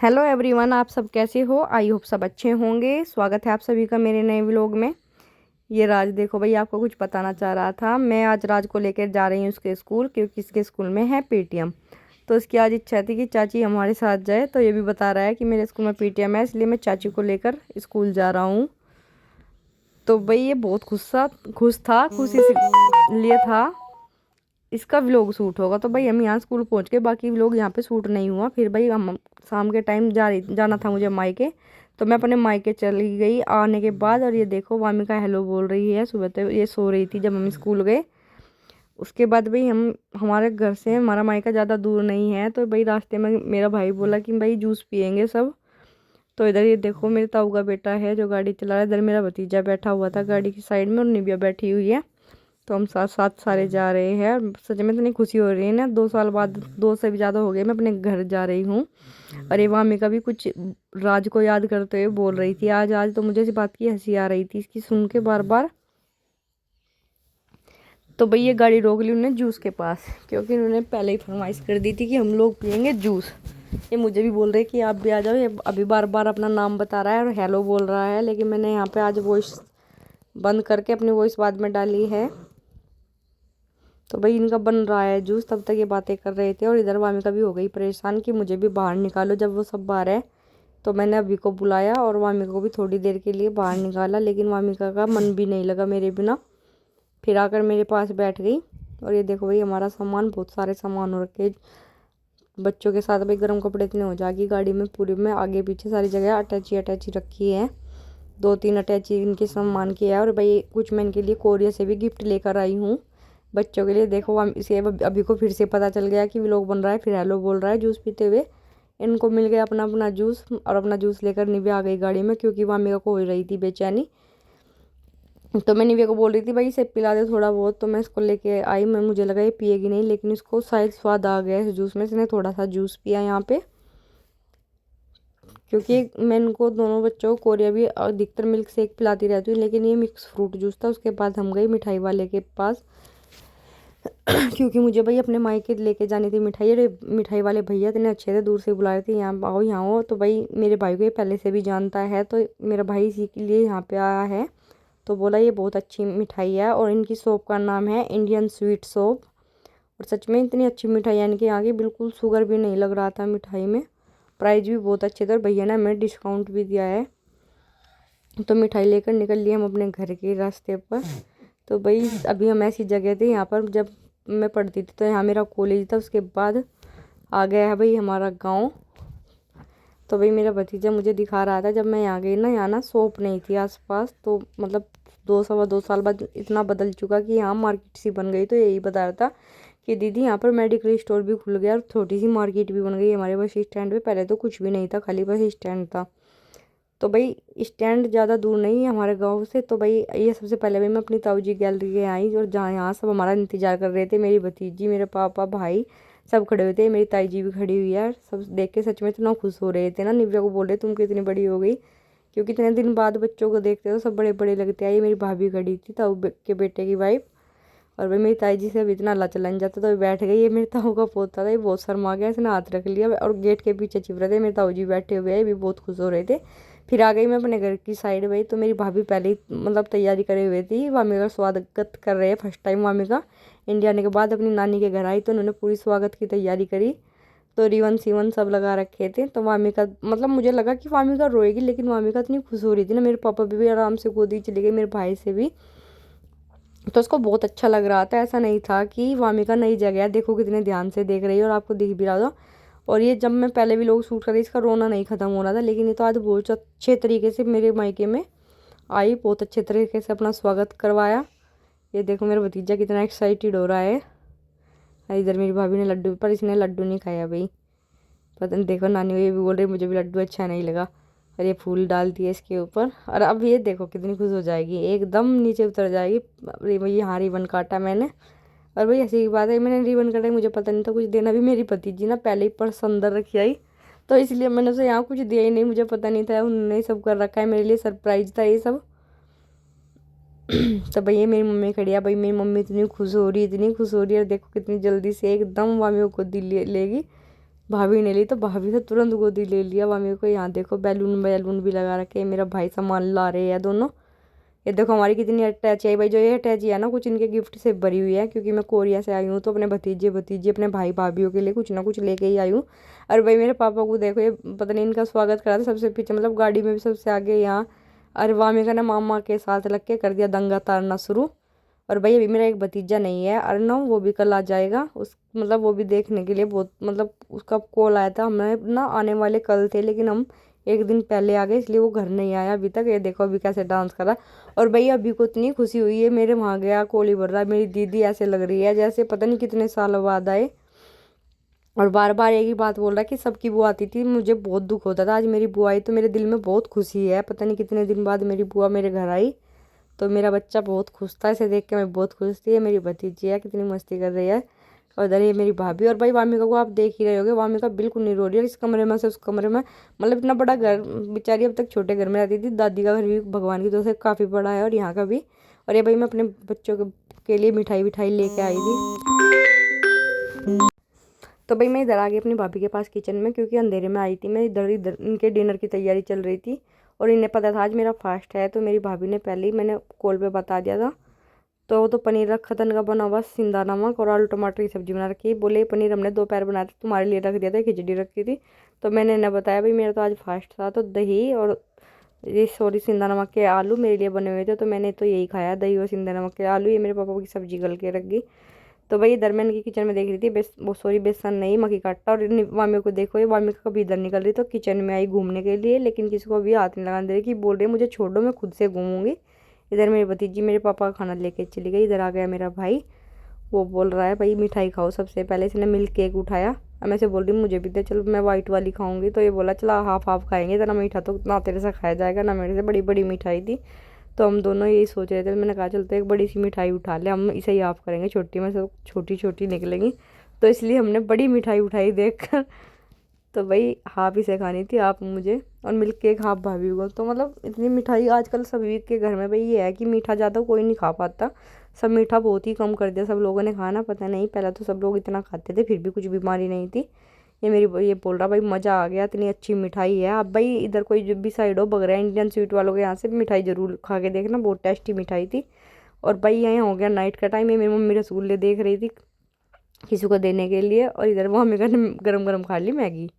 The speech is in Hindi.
हेलो एवरीवन, आप सब कैसे हो। आई होप सब अच्छे होंगे। स्वागत है आप सभी का मेरे नए व्लॉग में। ये राज देखो भाई, आपको कुछ बताना चाह रहा था। मैं आज राज को लेकर जा रही हूँ उसके स्कूल, क्योंकि इसके स्कूल में है पीटीएम। तो इसकी आज इच्छा थी कि चाची हमारे साथ जाए। तो ये भी बता रहा है कि मेरे स्कूल में पीटीएम है, इसलिए मैं चाची को लेकर स्कूल जा रहा हूँ। तो भाई ये बहुत खुश था, खुश इसलिए था इसका व्लॉग शूट होगा। तो भाई हम यहाँ स्कूल पहुँच के, बाकी व्लॉग यहाँ पे शूट नहीं हुआ। फिर भाई हम शाम के टाइम जाना था मुझे मायके। तो मैं अपने मायके चली गई आने के बाद। और ये देखो वामिका हेलो बोल रही है। सुबह तो ये सो रही थी जब हम स्कूल गए। उसके बाद भाई हमारे घर से हमारा मायका ज़्यादा दूर नहीं है। तो भाई रास्ते में मेरा भाई बोला कि भाई जूस पियेंगे सब। तो इधर ये देखो मेरे ताऊ का बेटा है जो गाड़ी चला रहा है। इधर मेरा भतीजा बैठा हुआ था गाड़ी की साइड में, और निव्या बैठी हुई है। तो हम साथ साथ सारे जा रहे हैं। और सच में इतनी खुशी हो रही है ना, 2 साल बाद, 2 से भी ज़्यादा हो गए मैं अपने घर जा रही हूँ। अरे वामिका भी कुछ राज को याद करते हुए बोल रही थी आज आज। तो मुझे इस बात की हंसी आ रही थी इसकी सुन के बार बार। तो भाई ये गाड़ी रोक ली उन्होंने जूस के पास, क्योंकि उन्होंने पहले ही फरमाइश कर दी थी कि हम लोग पियेंगे जूस। ये मुझे भी बोल रहे कि आप भी आ जाओ। ये अभी बार बार अपना नाम बता रहा है और हेलो बोल रहा है, लेकिन मैंने यहाँ पे आज वॉइस बंद करके अपनी वॉइस बाद में डाली है। तो भाई इनका बन रहा है जूस, तब तक ये बातें कर रहे थे। और इधर वामिका भी हो गई परेशान कि मुझे भी बाहर निकालो जब वो सब बाहर है। तो मैंने अभी को बुलाया और वामिका को भी थोड़ी देर के लिए बाहर निकाला, लेकिन वामिका का मन भी नहीं लगा मेरे बिना। फिर आकर मेरे पास बैठ गई। और ये देखो भाई हमारा सामान, बहुत सारे सामान हो रखे बच्चों के साथ। भाई गर्म कपड़े इतने हो जाएगी गाड़ी में, पूरे में आगे पीछे सारी जगह अटैची अटैची रखी है। 2-3 अटैची इनके सामान की है। और भाई कुछ मैं इनके लिए कोरियर से भी गिफ्ट लेकर आई हूँ बच्चों के लिए। देखो हम इसे अभी को फिर से पता चल गया कि व्लॉग बन रहा है, फिर हेलो बोल रहा है जूस पीते हुए। इनको मिल गया अपना अपना जूस, और अपना जूस लेकर निव्या आ गई गाड़ी में, क्योंकि वामिका को हो रही थी बेचैनी। तो मैं निव्या को बोल रही थी भाई इसे पिला दे थोड़ा बहुत। तो मैं इसको लेके आई। मुझे लगा ये पिएगी नहीं, लेकिन इसको शायद स्वाद आ गया इस जूस में। इसने थोड़ा सा जूस पिया यहाँ पे, क्योंकि मैं इनको दोनों बच्चों को कोरिया भी अधिकतर मिल्क शेक पिलाती रहती हूँ, लेकिन ये मिक्स फ्रूट जूस था। उसके बाद हम गए मिठाई वाले के पास क्योंकि मुझे भाई अपने मायके लेके जानी थी मिठाई। अरे मिठाई वाले भैया इतने अच्छे थे, दूर से बुला रहे थे यहाँ आओ यहाँ आओ। तो भाई मेरे भाई को ये पहले से भी जानता है, तो मेरा भाई इसी के लिए यहाँ पे आया है। तो बोला ये बहुत अच्छी मिठाई है, और इनकी शॉप का नाम है इंडियन स्वीट शॉप। और सच में इतनी अच्छी मिठाई है इनके यहाँ की, बिल्कुल शुगर भी नहीं लग रहा था मिठाई में। प्राइस भी बहुत अच्छे थे, और भैया ने हमें डिस्काउंट भी दिया है। तो मिठाई लेकर निकल लिए हम अपने घर के रास्ते पर। तो भाई अभी हम ऐसी जगह थे यहाँ पर, जब मैं पढ़ती थी तो यहाँ मेरा कॉलेज था। उसके बाद आ गया है भाई हमारा गांव। तो भाई मेरा भतीजा मुझे दिखा रहा था, जब मैं यहाँ गई ना, यहाँ ना शॉप नहीं थी आसपास। तो मतलब 2 सवा 2 साल बाद इतना बदल चुका कि यहाँ मार्केट सी बन गई। तो यही बता रहा था कि दीदी यहाँ पर मेडिकल स्टोर भी खुल गया और छोटी सी मार्केट भी बन गई हमारे बस स्टैंड पे। पहले तो कुछ भी नहीं था, खाली बस स्टैंड था। तो भाई स्टैंड ज़्यादा दूर नहीं है हमारे गांव से। तो भाई ये सबसे पहले भाई मैं अपनी ताऊ जी गैलरी के आई, और जहाँ यहाँ सब हमारा इंतजार कर रहे थे। मेरी भतीजी, मेरे पापा, भाई सब खड़े हुए थे। मेरी ताई जी भी खड़ी हुई है। सब देख के सच में इतना खुश हो रहे थे ना। निव्या को बोल रहे तुम कितनी बड़ी हो गई, क्योंकि इतने दिन बाद बच्चों को देखते हो सब बड़े बड़े लगते हैं। ये मेरी भाभी खड़ी थी, ताऊ के बेटे की वाइफ। और भाई मेरी ताई जी से अभी इतना चलन जाता, तो बैठ गई। ये मेरे ताऊ का पोता था, ये बहुत शर्मा गया, इसने हाथ रख लिया और गेट के पीछे छिप रहे थे। मेरे ताऊ जी बैठे हुए हैं, भी बहुत खुश हो रहे थे। फिर आ गई मैं अपने घर की साइड भाई। तो मेरी भाभी पहले ही मतलब तैयारी करे हुए थी, वामिका का स्वागत कर रहे हैं। फर्स्ट टाइम वामिका इंडिया आने के बाद अपनी नानी के घर आई, तो उन्होंने पूरी स्वागत की तैयारी करी। तो रिवन सिवन सब लगा रखे थे। तो वामिका मतलब मुझे लगा कि वामिका रोएगी, लेकिन वामिका इतनी खुश हो रही थी ना। मेरे पापा भी आराम से गोदी चले गए, मेरे भाई से भी। तो उसको बहुत अच्छा लग रहा था। ऐसा नहीं था कि वामिका नई जगह है, देखो कितने ध्यान से देख रही है, और आपको दिख भी रहा था। और ये जब मैं पहले भी लोग शूट कर रही, इसका रोना नहीं खत्म हो रहा था। लेकिन ये तो आज बहुत अच्छे तरीके से मेरे मायके में आई, बहुत अच्छे तरीके से अपना स्वागत करवाया। ये देखो मेरा भतीजा कितना एक्साइटेड हो रहा है। इधर मेरी भाभी ने लड्डू, पर इसने लड्डू नहीं खाया भाई, पता नहीं। देखो नानी ये भी बोल रही मुझे भी लड्डू अच्छा नहीं लगा। और ये फूल डाल दिए इसके ऊपर। और अब ये देखो कितनी खुश हो जाएगी, एकदम नीचे उतर जाएगी। भाई यहाँ रिबन काटा मैंने। और भाई ऐसी बात है, मैंने रिबन काटा, मुझे पता नहीं था कुछ देना भी। मेरी भतीजी ना पहले ही पर्स अंदर रखी आई, तो इसलिए मैंने उसे यहाँ कुछ दिया ही नहीं। मुझे पता नहीं था, उन्होंने ही सब कर रखा है, मेरे लिए सरप्राइज था ये सब। तो भाई ये मेरी मम्मी खड़ी है। भाई मेरी मम्मी इतनी खुश हो रही है, इतनी खुश हो रही है। देखो कितनी जल्दी से एकदम वामियों को दिल लेगी। भाभी ने ली तो भाभी से तुरंत गोदी ले लिया। वामी को यहाँ देखो बैलून बैलून भी लगा रखे हैं, मेरा भाई सामान ला रहे हैं दोनों। ये देखो हमारी कितनी अटैची है भाई, जो ये अटैची है ना कुछ इनके गिफ्ट से भरी हुई है, क्योंकि मैं कोरिया से आई हूँ तो अपने भतीजे भतीजे अपने भाई भाभीियों के लिए कुछ ना कुछ लेके ही आई हूँ। और भाई मेरे पापा को देखो, ये पता नहीं इनका स्वागत करा था सबसे पीछे, मतलब गाड़ी में भी सबसे आगे यहाँ। और वामी का ना मामा के साथ लग के कर दिया दंगा तारना शुरू। और भाई अभी मेरा एक भतीजा नहीं है अर्नव, वो भी कल आ जाएगा। उस मतलब वो भी देखने के लिए बहुत, मतलब उसका कॉल आया था, हमें ना आने वाले कल थे लेकिन हम एक दिन पहले आ गए, इसलिए वो घर नहीं आया अभी तक। ये देखो अभी कैसे डांस कर रहा है। और भैया अभी को इतनी खुशी हुई है, मेरे वहाँ गया कोली भर रहा है। मेरी दीदी ऐसे लग रही है जैसे पता नहीं कितने साल बाद आए। और बार बार एक ही बात बोल रहा है कि सबकी बुआ आती थी, मुझे बहुत दुख होता था। आज मेरी बुआ आई तो मेरे दिल में बहुत खुशी है, पता नहीं कितने दिन बाद मेरी बुआ मेरे घर आई तो मेरा बच्चा बहुत खुश था। इसे देख के मैं बहुत खुश थी। ये मेरी भतीजी है, कितनी मस्ती कर रही है। और इधर ये मेरी भाभी। और भाई वामिका को आप देख ही रहे होगे, वामिका बिल्कुल नहीं रो रही है, इस कमरे में से उस कमरे में, मतलब इतना बड़ा घर, बेचारी अब तक छोटे घर में रहती थी। दादी का घर भी भगवान की तरफ से काफ़ी बड़ा है और यहाँ का भी। और ये भाई मैं अपने बच्चों के लिए मिठाई विठाई लेके आई थी। तो भाई मैं इधर आ गई अपनी भाभी के पास किचन में, क्योंकि अंधेरे में आई थी मैं। इधर इधर इनके डिनर की तैयारी चल रही थी और इन्हें पता था आज मेरा फास्ट है, तो मेरी भाभी ने पहले ही मैंने कॉल पे बता दिया था। तो वो तो पनीर खतन का बना हुआ सिंधा नमक और आलू टमाटर की सब्जी बना रखी। बोले पनीर हमने दोपहर बनाया था, तुम्हारे लिए रख दिया था, खिचड़ी रखी थी। तो मैंने इन्हें बताया भाई मेरा तो आज फास्ट था, तो दही और ये सॉरी सिंधा नमक के आलू मेरे लिए बने हुए थे, तो मैंने तो यही खाया, दही और सिंधा नमक के आलू। ये मेरे पापा की सब्जी गल के रख गई। तो भाई दरमियान की किचन में देख रही थी वो सॉरी बेसन नहीं मक्खी का आटा। और वामी को देखो, ये वामी का कभी इधर निकल रही तो किचन में आई घूमने के लिए, लेकिन किसी को भी हाथ नहीं लगाने दे रही, कि बोल रही मुझे छोड़ दो मैं खुद से घूमूंगी। इधर मेरी भतीजी मेरे पापा का खाना लेके चली गई। इधर आ गया मेरा भाई, वो बोल रहा है भाई मिठाई खाओ सबसे पहले। इसने मिल्क केक उठाया, अब मैं से बोल रही मुझे भी दे, चलो मैं वाइट वाली खाऊंगी। तो ये बोला चला हाफ हाफ खाएंगे, इतना मीठा तो ना तेरे से खाया जाएगा ना मेरे से, बड़ी बड़ी मिठाई थी। तो हम दोनों यही सोच रहे थे, मैंने कहा चलते एक बड़ी सी मिठाई उठा ले, हम इसे ही ऑफ करेंगे, छोटी में सब छोटी छोटी निकलेंगी। तो इसलिए हमने बड़ी मिठाई उठाई देखकर। तो भाई हाफ इसे खानी थी, आप मुझे, और मिल्क केक हाफ भाभी को। तो मतलब इतनी मिठाई आजकल सभी के घर में भाई ये है कि मीठा ज़्यादा कोई नहीं खा पाता, सब मीठा बहुत ही कम कर दिया सब लोगों ने खाना। पता नहीं पहले तो सब लोग इतना खाते थे फिर भी कुछ बीमारी नहीं थी। ये बोल रहा भाई मज़ा आ गया, इतनी अच्छी मिठाई है। अब भाई इधर कोई जो भी साइड हो बग रहा है इंडियन स्वीट वालों के यहाँ से मिठाई ज़रूर खा के देखना, बहुत टेस्टी मिठाई थी। और भाई यहाँ हो गया नाइट का टाइम, ये मेरी मम्मी रसगुल्ले देख रही थी किसी को देने के लिए, और इधर वो हमें गरम गरम खा ली मैगी।